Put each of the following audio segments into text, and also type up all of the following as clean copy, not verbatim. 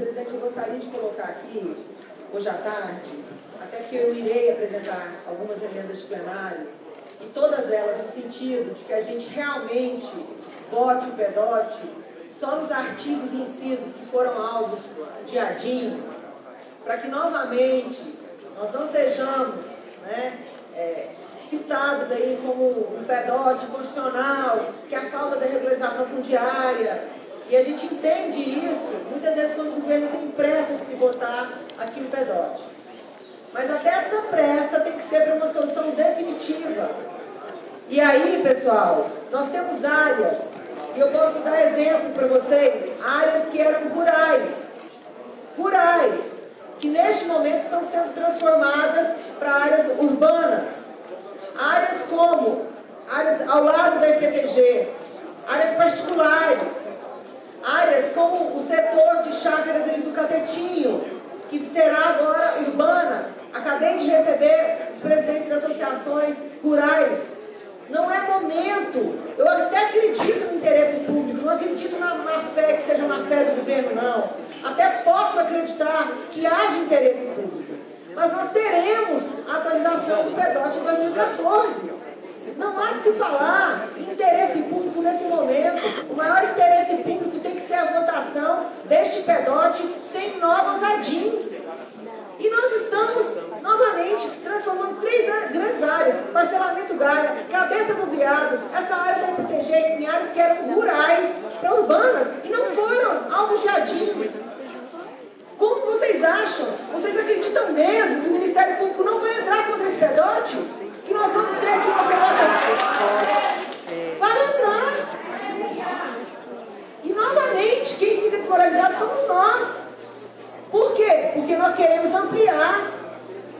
presidente, eu gostaria de colocar aqui, hoje à tarde, até porque eu irei apresentar algumas emendas de plenário, e todas elas no sentido de que a gente realmente vote o PEDOT só nos artigos e incisos que foram alvos de ADIM, para que novamente nós não sejamos, né, citados aí como um PEDOT constitucional, que é a falta da regularização fundiária, e a gente entende isso, muitas vezes quando o governo tem pressa de se botar aqui no PEDOT. Mas até essa pressa tem que ser para uma solução definitiva. E aí, pessoal, nós temos áreas, e eu posso dar exemplo para vocês, áreas que eram rurais, que neste momento estão sendo transformadas para áreas urbanas. Áreas como, áreas ao lado da IPTG, áreas particulares, áreas como o setor de chácaras ali do Capetinho, que será agora urbana. Acabei de receber os presidentes das associações rurais. Não é momento, eu até acredito no interesse público, não acredito na má fé que seja má fé do governo, não. Até posso acreditar que haja interesse público. Mas nós teremos a atualização do PEDOT em 2014. Não há de se falar em interesse público nesse momento. O maior interesse público tem que ser a votação deste PEDOT sem novas ADIMs. E nós estamos, novamente, transformando três grandes áreas: parcelamento Gaia, cabeça do Viado, essa área da IPTG, em áreas que eram rurais para urbanas e não foram alvos de ADIM. Como vocês acham? Vocês acreditam mesmo que o Ministério Público não vai entrar contra esse PEDOT? Que nós vamos ter aqui uma pelota? Vai entrar! E novamente, quem fica desmoralizado somos nós. Por quê? Porque nós queremos ampliar.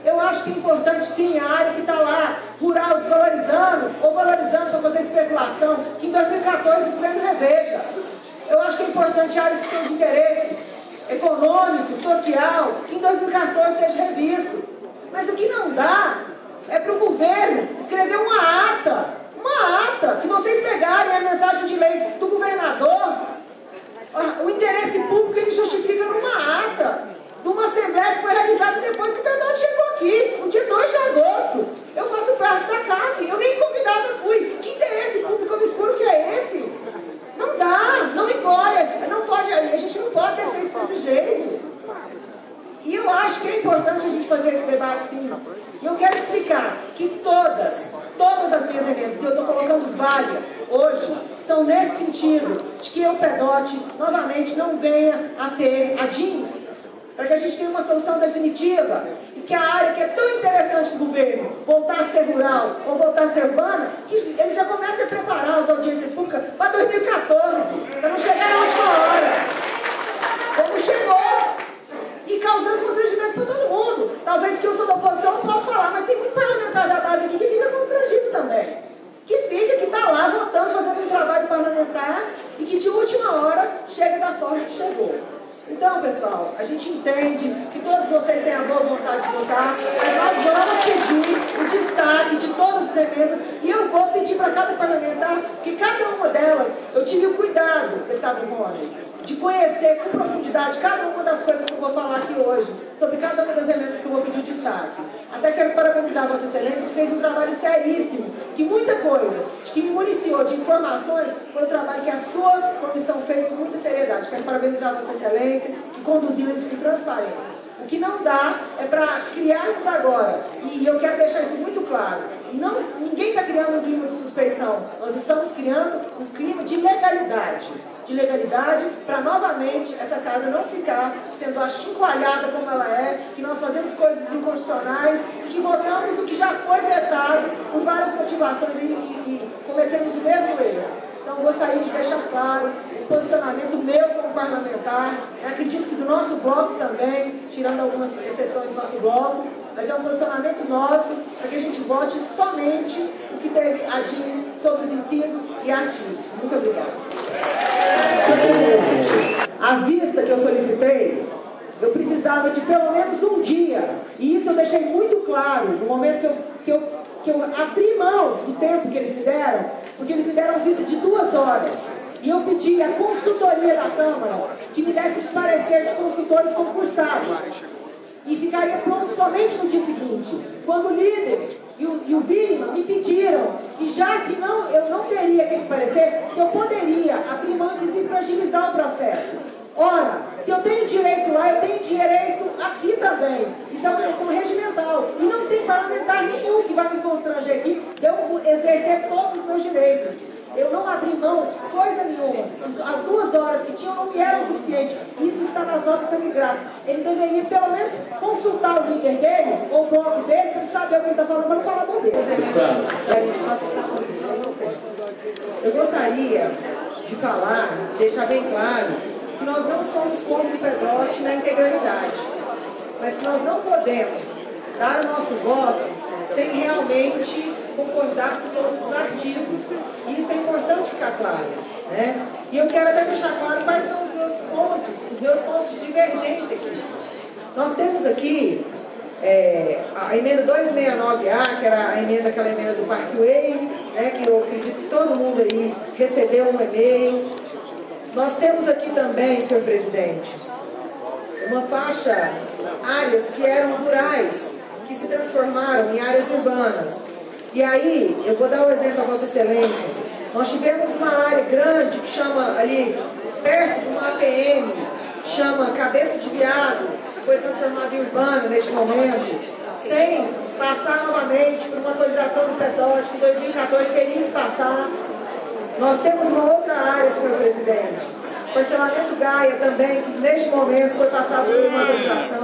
Eu acho que é importante sim a área que está lá, rural, desvalorizando ou valorizando para fazer especulação, que em 2014 o governo reveja. Eu acho que é importante áreas que são de interesse econômico, social, que em 2014 seja revisto. Mas o que não dá é para o governo escrever uma ata. Se vocês pegarem a mensagem de lei do governador, o interesse público ele justifica numa ata de uma assembleia que foi realizada depois que o PEDOT chegou aqui, no dia 2 de agosto. Eu faço parte da CAF, eu nem convidada fui. Que interesse público obscuro que é esse? Não dá, não engole, não pode, a gente não pode descer isso desse jeito. E eu acho que é importante a gente fazer esse debate sim. E eu quero explicar que todas as minhas emendas, e eu estou colocando várias hoje, são nesse sentido, de que o PEDOT novamente não venha a ter ADIMs, para que a gente tenha uma solução definitiva, e que a área que é tão interessante do governo, voltar a ser rural ou voltar a ser urbana, que ele já comece a preparar as audiências públicas para 2014, para não chegar na última hora, como chegou, e causando constrangimento para todo mundo. Talvez que eu sou da oposição não posso falar, mas tem muito parlamentar da base aqui que fica constrangido também. Que está lá votando, fazendo um trabalho parlamentar e que de última hora chega da forma que chegou. Então, pessoal, a gente entende que todos vocês têm a boa vontade de votar, mas nós vamos pedir o destaque de todas as emendas e eu vou pedir para cada parlamentar que cada uma delas, eu tive o cuidado, deputado Rony, de conhecer com profundidade cada uma das coisas que eu vou falar aqui hoje, sobre cada uma das emendas que eu vou pedir destaque. Até quero parabenizar Vossa Excelência, que fez um trabalho seríssimo, que muita coisa, que me municiou de informações, foi um trabalho que a sua comissão fez com muita seriedade. Quero parabenizar Vossa Excelência, que conduziu isso com transparência. O que não dá é para criarmos agora, e eu quero deixar isso muito claro, ninguém está criando um clima de suspeição, nós estamos criando um clima de legalidade para novamente essa casa não ficar sendo achincalhada como ela é, que nós fazemos coisas inconstitucionais e que votamos o que já foi vetado por várias motivações e cometemos o mesmo erro. Então gostaria de deixar claro o posicionamento meu como parlamentar, acredito que do nosso bloco também, tirando algumas exceções do nosso bloco, mas é um posicionamento nosso para que a gente vote somente o que teve ADIM sobre os incisos e artigos. Muito obrigada. A vista que eu solicitei, eu precisava de pelo menos um dia, e isso eu deixei muito claro no momento que eu abri mão do tempo que eles me deram, porque eles me deram vista de 2 horas. E eu pedi à consultoria da Câmara que me desse os pareceres de consultores concursados. E ficaria pronto somente no dia seguinte. Quando o líder e o Vini me pediram que, já que eu não teria aquele parecer, eu poderia abrir mão e fragilizar o processo. Ora, se eu tenho direito lá, eu tenho direito aqui também. Isso é uma questão regimental. E não tem parlamentar nenhum que vai me constranger aqui de eu exercer todos os meus direitos. Eu não abri mão coisa nenhuma. As 2 horas que tinham não me eram suficientes. Isso está nas notas semigratas. Ele deveria pelo menos consultar o líder dele, ou o bloco dele, para ele saber o que ele está falando, para não falar bobeira. Eu gostaria de falar, deixar bem claro, que nós não somos contra o Pedrotti na integralidade, mas que nós não podemos dar o nosso voto sem realmente concordar com todos os artigos. E isso é importante ficar claro, né? E eu quero até deixar claro quais são os meus pontos de divergência aqui. Nós temos aqui a emenda 269A, que era aquela emenda do Parkway, né, que eu acredito que todo mundo aí recebeu um e-mail. Nós temos aqui também, senhor presidente, uma faixa, áreas que eram rurais, que se transformaram em áreas urbanas. E aí, eu vou dar um exemplo a Vossa Excelência. Nós tivemos uma área grande que chama ali, perto de uma APM, chama Cabeça de Viado, que foi transformada em urbana neste momento, sem passar novamente por uma atualização do Pedrotti, que em 2014 teria que passar. Nós temos uma outra área, senhor presidente, parcelamento Gaia também, que neste momento foi passado por uma atualização.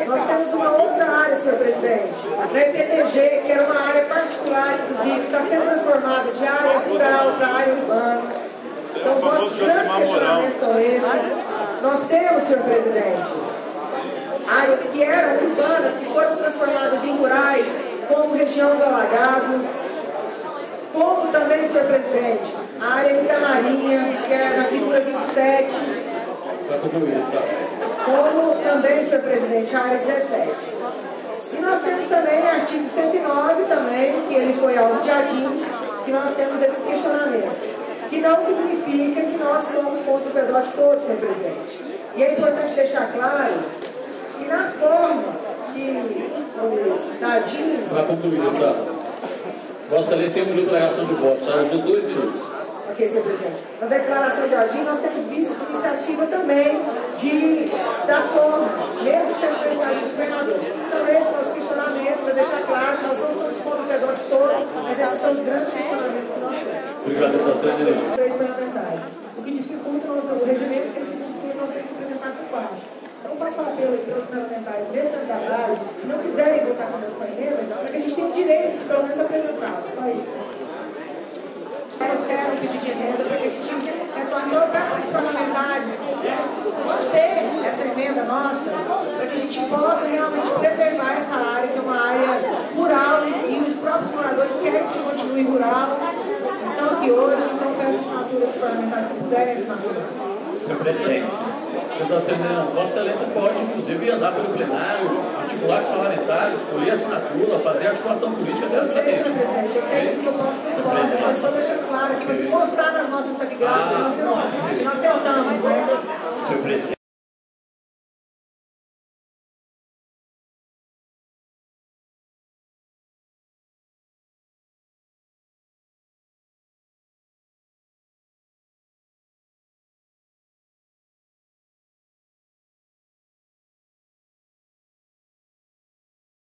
Nós temos uma outra área, senhor presidente, na EPTG, que era uma área particular, inclusive, que está sendo transformada de área rural para área urbana. Então, os nossos grandes questionamentos são esses. Nós temos, senhor presidente, áreas que eram urbanas, que foram transformadas em rurais, como região do Alagado, como também, senhor presidente, a área da Marinha, que era na figura 27, como também, senhor presidente, a área 17. E nós temos também o artigo 109 também, que ele foi alvo de ADIM, que nós temos esses questionamentos, que não significa que nós somos contra o Pedrotti todo, senhor presidente. E é importante deixar claro que na forma que o ADIM... Vai concluir, deputado. Vossa Excelência tem um minuto de declaração de voto, já ajudou 2 minutos. Ok, senhor presidente. Na declaração de ordem, nós temos visto de iniciativa também da forma, mesmo sendo pressionado do governador. São esses nossos questionamentos, para deixar claro que nós não somos contra o Pedrotti todo, mas esses são os grandes questionamentos que nós temos. Obrigado, deputado. Três parlamentares. O que dificulta o regimento é que eles nós temos que apresentar por parte. Então, faço apelo aos parlamentares desse da base que não quiserem votar com meus companheiros, para que a gente tenha o direito de, pelo menos, apresentá-los. Só isso. Um pedido de emenda para que a gente retorne. Eu peço para os parlamentares manter essa emenda nossa, para que a gente possa realmente preservar essa área, que é uma área rural, e os próprios moradores querem que continue rural, estão aqui hoje, então peço a assinatura dos parlamentares que puderem assinar. Senhor presidente, Vossa Excelência pode, inclusive, andar pelo plenário, articular com os parlamentares, escolher assinatura, fazer articulação política dessa gente. Senhor presidente, eu sei que eu posso, eu só estou deixando claro aqui, mas constar nas notas taquigráficas que nós tentamos, né? Senhor presidente.